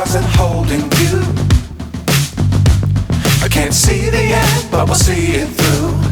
stars and holding you. I can't see the end, but we'll see it through.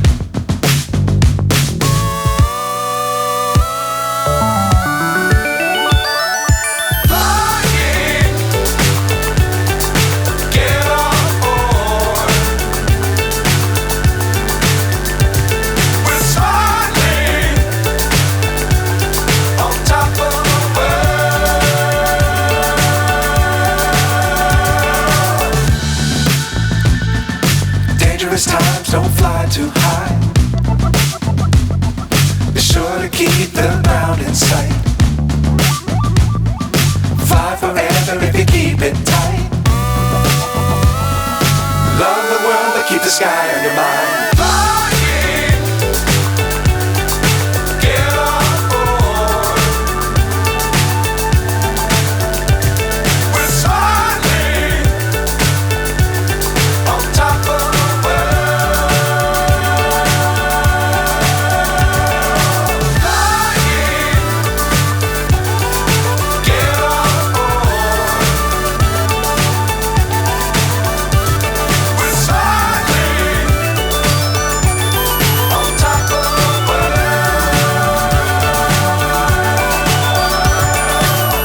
Times don't fly too high. Be sure to keep the ground in sight. Fly forever if you keep it tight. Love the world but keep the sky on your mind.